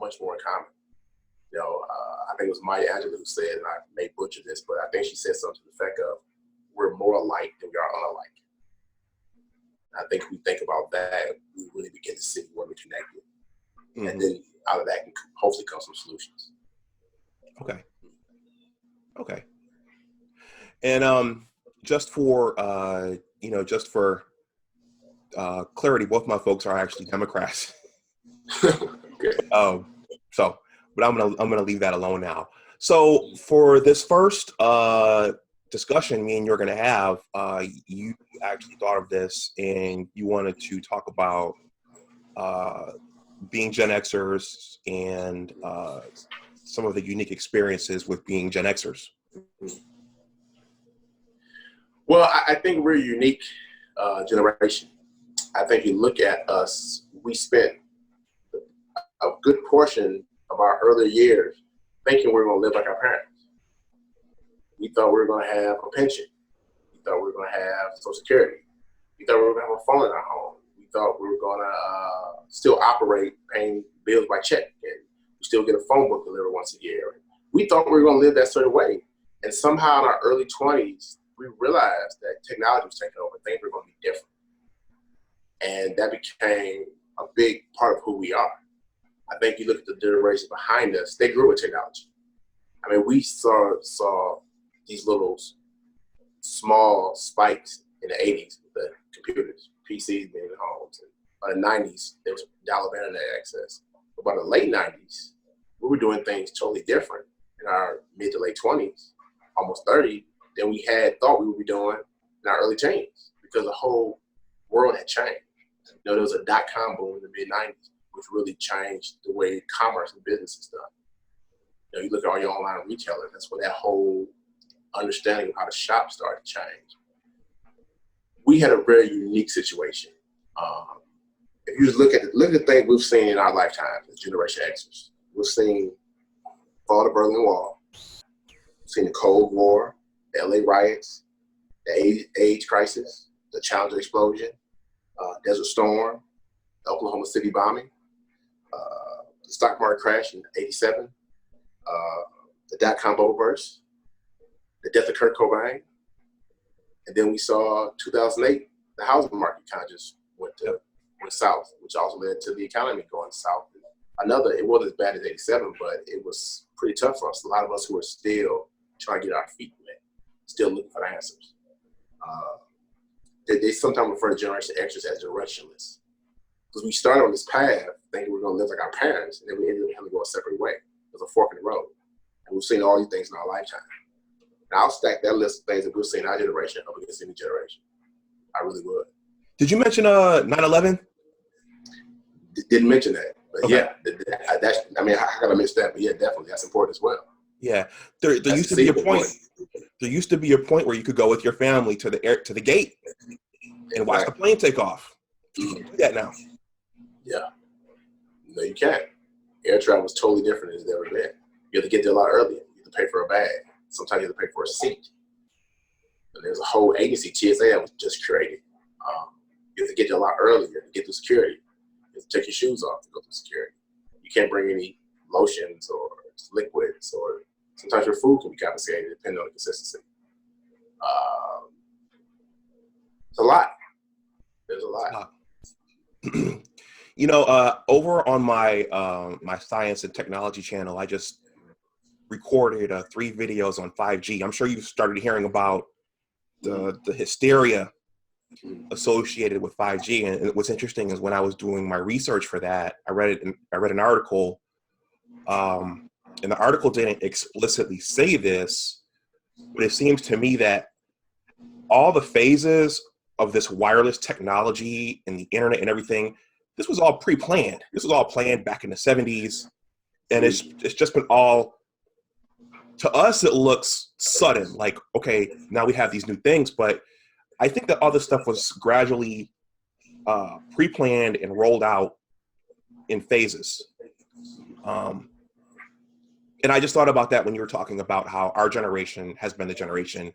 much more in common. I think it was Maya Angelou who said, and I may butcher this, but I think she said something to the effect of, we're more alike than we are unalike. I think if we think about that, we really begin to see where we're connected. Mm-hmm. And then out of that can hopefully come some solutions. Okay. And just for clarity, both my folks are actually Democrats. Okay. But I'm gonna leave that alone now. So for this first discussion me and you're gonna have, you actually thought of this and you wanted to talk about being Gen Xers and some of the unique experiences with being Gen Xers. Well, I think we're a unique generation. I think you look at us, we spent a good portion of our early years thinking we were going to live like our parents. We thought we were going to have a pension. We thought we were going to have Social Security. We thought we were going to have a phone in our home. We thought we were going to still operate paying bills by check, and we still get a phone book delivered once a year. We thought we were going to live that certain way. And somehow in our early 20s, we realized that technology was taking over. Things were going to be different. And that became a big part of who we are. I think you look at the generations behind us, they grew with technology. I mean, we saw these little small spikes in the 80s with the computers, PCs being in homes. And by the 90s, there was dial-up internet access. But by the late 90s, we were doing things totally different in our mid to late 20s, almost 30, than we had thought we would be doing in our early teens, because the whole world had changed. There was a dot-com boom in the mid-90s, which really changed the way commerce and business is done. You look at all your online retailers, that's when that whole understanding of how to shop started to change. We had a very unique situation. If you just look at the things we've seen in our lifetime as Generation Xers, we've seen the fall of the Berlin Wall, we've seen the Cold War, the LA riots, the AIDS crisis, the Challenger explosion, Desert Storm, the Oklahoma City bombing, the stock market crash in '87, the dot-com bubble burst, the death of Kurt Cobain, and then we saw 2008, the housing market kind of just went south, which also led to the economy going south. It wasn't as bad as '87, but it was pretty tough for us. A lot of us who are still trying to get our feet wet, still looking for answers. They sometimes refer to Generation Xers as directionless, because we started on this path thinking we were going to live like our parents, and then we ended up having to go a separate way. There's a fork in the road, and we've seen all these things in our lifetime. And I'll stack that list of things that we've seen in our generation up against any generation. I really would. Did you mention 9/11? Didn't mention that, but okay. Yeah, how can I miss that? But yeah, definitely, that's important as well. Yeah, there used to be a point. There used to be a point where you could go with your family to the gate and watch the plane take off. You can't do that now. Yeah, no, you can't. Air travel is totally different than it's ever been. You have to get there a lot earlier. You have to pay for a bag. Sometimes you have to pay for a seat. And there's a whole agency, TSA, that was just created. You have to get there a lot earlier to get through security. You have to take your shoes off to go through security. You can't bring any lotions or liquids, or sometimes your food can be confiscated depending on the consistency. It's a lot. There's a lot. Over on my my science and technology channel, I just recorded 3 videos on 5G. I'm sure you've started hearing about the hysteria associated with 5G. And what's interesting is when I was doing my research for that, I read an article, and the article didn't explicitly say this, but it seems to me that all the phases of this wireless technology and the internet and everything, this was all pre-planned. This was all planned back in the 70s. And it's just been all, to us, it looks sudden. Like, okay, now we have these new things. But I think that other stuff was gradually pre-planned and rolled out in phases. And I just thought about that when you were talking about how our generation has been the generation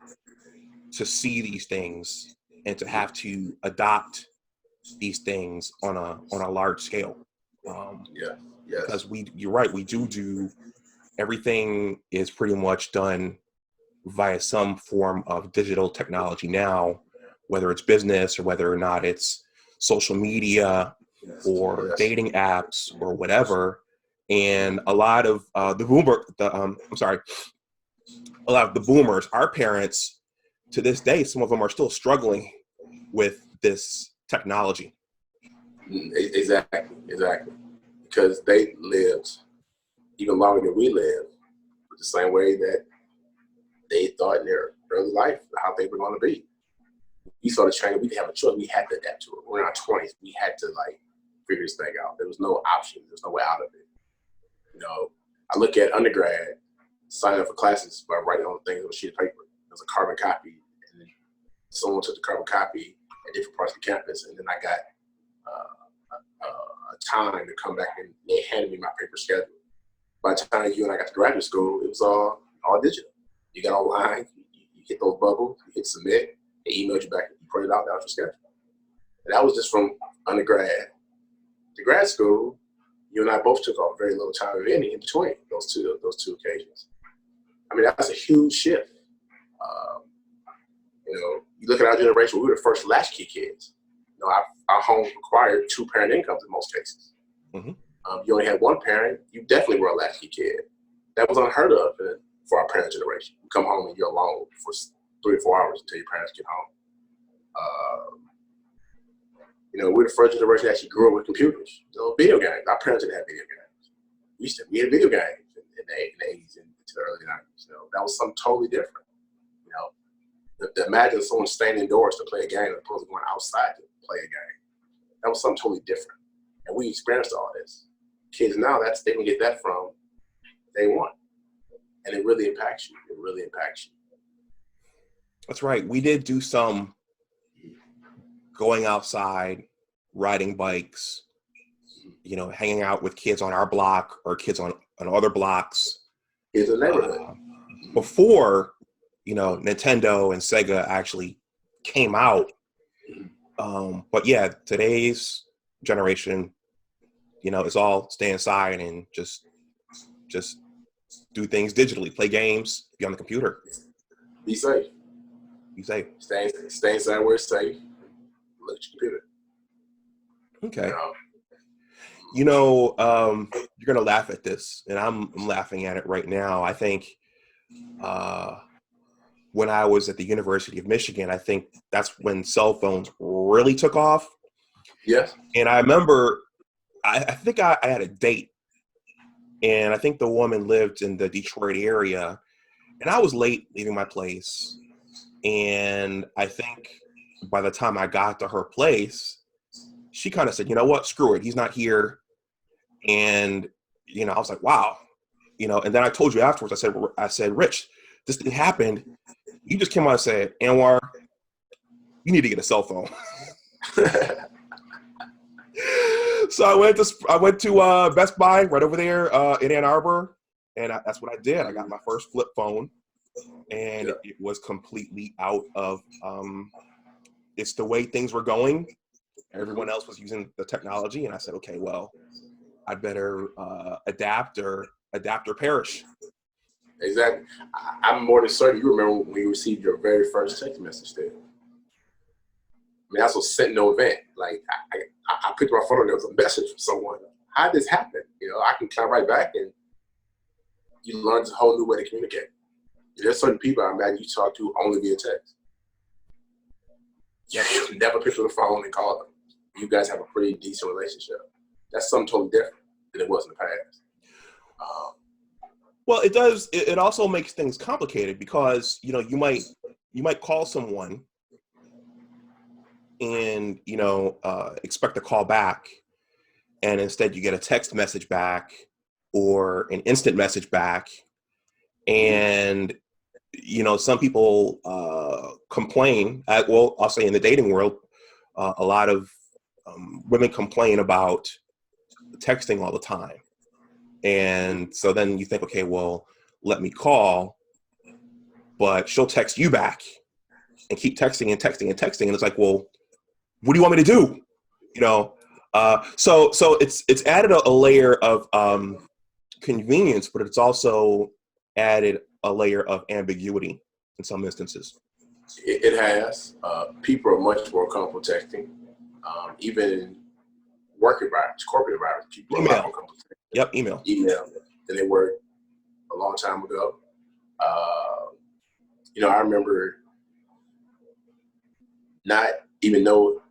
to see these things and to have to adopt these things on a large scale. Yeah. Yes. Because you're right, we do everything is pretty much done via some form of digital technology now, whether it's business or whether or not it's social media Yes. or Yes. dating apps or whatever. And a lot of a lot of the boomers, our parents, to this day, some of them are still struggling with this technology. Exactly. Because they lived even longer than we lived, the same way that they thought in their early life how they were going to be. We saw the training. We didn't have a choice. We had to adapt to it. We're in our 20s. We had to figure this thing out. There was no option. There was no way out of it. I look at undergrad, signing up for classes by writing on things on a sheet of paper. There was a carbon copy, and then someone took the carbon copy at different parts of the campus, and then I got a time to come back, and they handed me my paper schedule. By the time you and I got to graduate school, it was all digital. You got online, you hit those bubbles, you hit submit, they emailed you back, you printed it out, that was your schedule. And that was just from undergrad to grad school. You and I both took off very little time, if any, in between those two occasions. I mean, that's a huge shift. You look at our generation, we were the first latchkey kids. Our home required 2-parent incomes in most cases. Mm-hmm. You only had one parent, you definitely were a latchkey kid. That was unheard of for our parent generation. You come home and you're alone for 3 or 4 hours until your parents get home. We're the first generation that actually grew up with computers. Video games. Our parents didn't have video games. We had video games in the 80s and into the early 90s. That was something totally different. Imagine someone staying indoors to play a game as opposed to going outside to play a game. That was something totally different. And we experienced all this. Kids now, they can get that from day one. And it really impacts you. It really impacts you. That's right. We did do some going outside, riding bikes, hanging out with kids on our block or kids on other blocks. Kids in the neighborhood. Before, Nintendo and Sega actually came out. But yeah, today's generation, it's all stay inside and just do things digitally, play games, be on the computer. Be safe. Be safe. Stay inside where it's safe. Look at your computer. Okay. You're gonna laugh at this, and I'm laughing at it right now. I think when I was at the University of Michigan, I think that's when cell phones really took off. Yes. And I remember, I think I had a date, and I think the woman lived in the Detroit area, and I was late leaving my place. And I think by the time I got to her place, she kind of said, "You know what? Screw it. He's not here." And, I was like, wow, and then I told you afterwards, I said, Rich, this thing happened. You just came out and said, Anwar, you need to get a cell phone. So I went to Best Buy right over there in Ann Arbor. And that's what I did. I got my first flip phone, and it was completely out of, it's the way things were going. Everyone else was using the technology. And I said, okay, well, I'd better adapt or perish. Exactly. I'm more than certain you remember when you received your very first text message there. I mean, that's a sentinel event. I picked my phone and there was a message from someone. How did this happen? I can come right back and you learn a whole new way to communicate. There's certain people I imagine you talk to only via text. You never pick up the phone and call them. You guys have a pretty decent relationship. That's something totally different than it was in the past. Well, it does. It also makes things complicated because you might call someone and expect a call back, and instead you get a text message back or an instant message back, and some people complain. I'll say in the dating world, a lot of women complain about texting all the time. And so then you think, okay, well, let me call, but she'll text you back and keep texting and texting and texting. And it's like, well, what do you want me to do? So it's added a layer of convenience, but it's also added a layer of ambiguity in some instances. It has. People are much more comfortable texting. Even work environments, corporate environments, people are a lot Email. more comfortable texting. Yep, email. Email than they were a long time ago. I remember not even know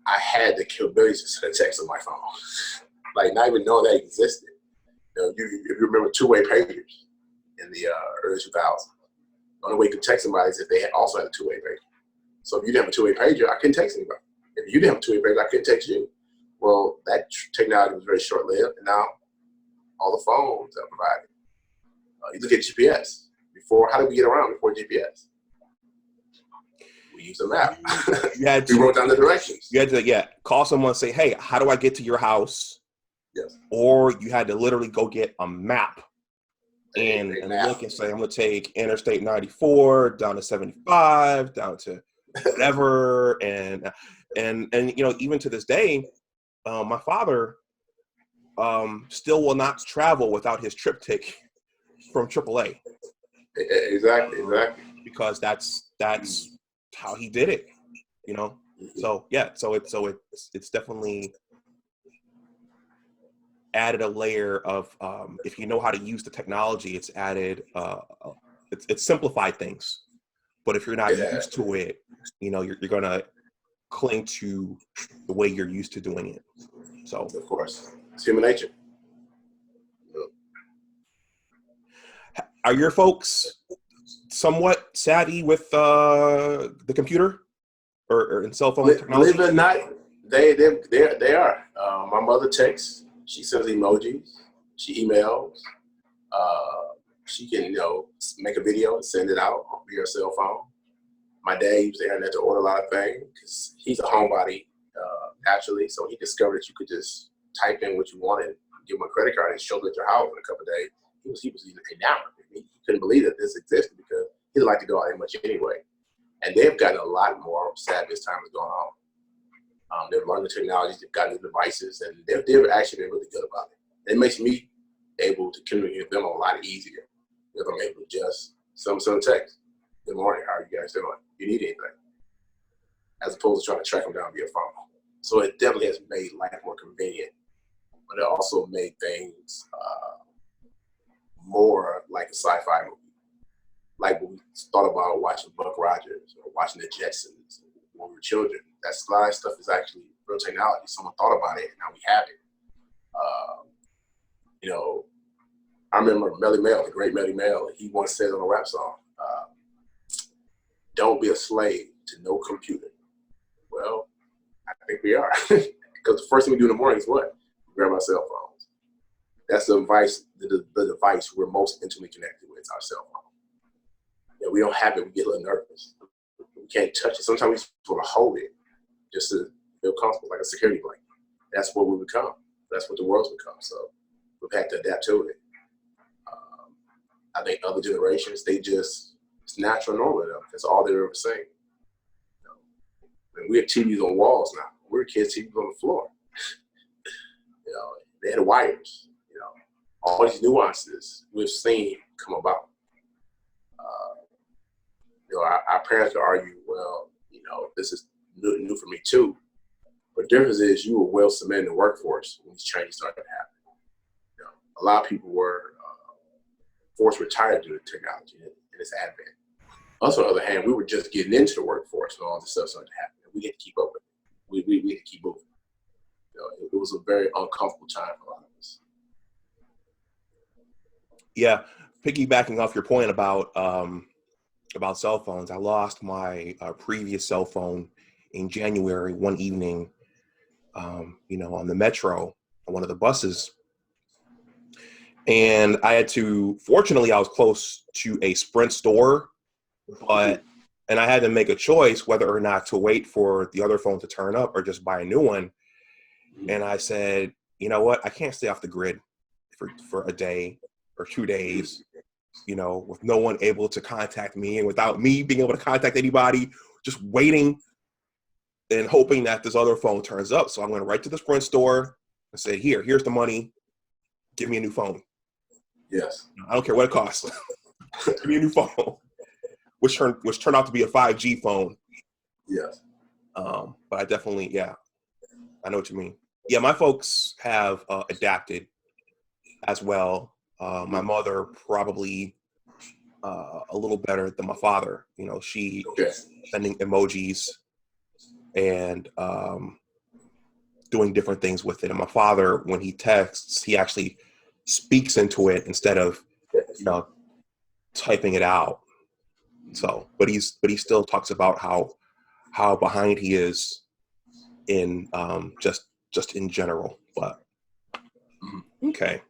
I had the capabilities to send a text on my phone. Like not even knowing that existed. If you remember two-way pagers in the early 2000s, the only way you could text somebody is if they also had a two-way pager. So if you didn't have a two-way pager, I couldn't text anybody. If you didn't have a two-way pager, I couldn't text you. Well, that technology was very short-lived, and now all the phones are provided. You look at GPS. Before, how did we get around before GPS? We used a map. We wrote down the directions. You had to, call someone and say, hey, how do I get to your house? Yes. Or you had to literally go get a map and look and say, I'm going to take Interstate 94 down to 75, down to whatever. and even to this day, my father still will not travel without his triptych from AAA. Exactly. Because that's how he did it, So it's definitely added a layer of if you know how to use the technology, it's added it's simplified things. But if you're not used to it, you're gonna cling to the way you're used to doing it. So of course, it's human nature. Are your folks somewhat savvy with the computer or in cell phone technology? Believe it or not, they are. My mother texts. She sends emojis. She emails. She can make a video and send it out via her cell phone. My dad used the internet to order a lot of things because he's a homebody naturally. So he discovered that you could just type in what you wanted, give him a credit card, and show it at your house in a couple of days. He was enamored. He couldn't believe that this existed because he didn't like to go out that much anyway. And they've gotten a lot more savvy as time has gone on. They've learned the technologies, they've gotten the devices, and they've actually been really good about it. It makes me able to communicate with them a lot easier because I'm able to just send a text. Good morning, how are you guys doing? You need anything? As opposed to trying to track them down via phone. So it definitely has made life more convenient, but it also made things more like a sci-fi movie. Like when we thought about watching Buck Rogers or watching the Jetsons when we were children. That's a lot of stuff is actually real technology. Someone thought about it, and now we have it. I remember Melly Mel, the great Melly Mel. He once said on a rap song, "Don't be a slave to no computer." Well, I think we are, because the first thing we do in the morning is what? We grab our cell phones. That's the device. The device we're most intimately connected with, our cell phone. We don't have it, we get a little nervous. We can't touch it. Sometimes we just want to hold it just to feel comfortable, like a security blanket. That's what we become. That's what the world's become. So we've had to adapt to it. I think other generations, it's natural and normal to them. That's all they've ever seen. We have TVs on walls now. We were kids, TVs on the floor. They had wires. All these nuances we've seen come about. Our parents would argue, well, this is new for me too. But the difference is you were well cemented in the workforce when these changes started to happen. A lot of people were forced retired due to technology and its advent. Us, on the other hand, we were just getting into the workforce when all this stuff started to happen. We had to keep up with it. We had to keep moving. It was a very uncomfortable time for a lot of us. Yeah, piggybacking off your point about cell phones, I lost my previous cell phone in January one evening, on the metro, on one of the buses. And I had to, fortunately, I was close to a Sprint store, and I had to make a choice whether or not to wait for the other phone to turn up or just buy a new one. And I said, you know what? I can't stay off the grid for a day or 2 days, with no one able to contact me and without me being able to contact anybody, just waiting and hoping that this other phone turns up. So I'm going to write to the Sprint store and say, here's the money. Give me a new phone. Yes. I don't care what it costs. Give me a new phone, which turned out to be a 5G phone. Yes. But I definitely, yeah, I know what you mean. Yeah, my folks have adapted as well. My mother probably a little better than my father. You know, she Okay. sending emojis and doing different things with it. And my father, when he texts, he actually speaks into it instead of, you know, typing it out. So, but he still talks about how behind he is in just in general. But okay.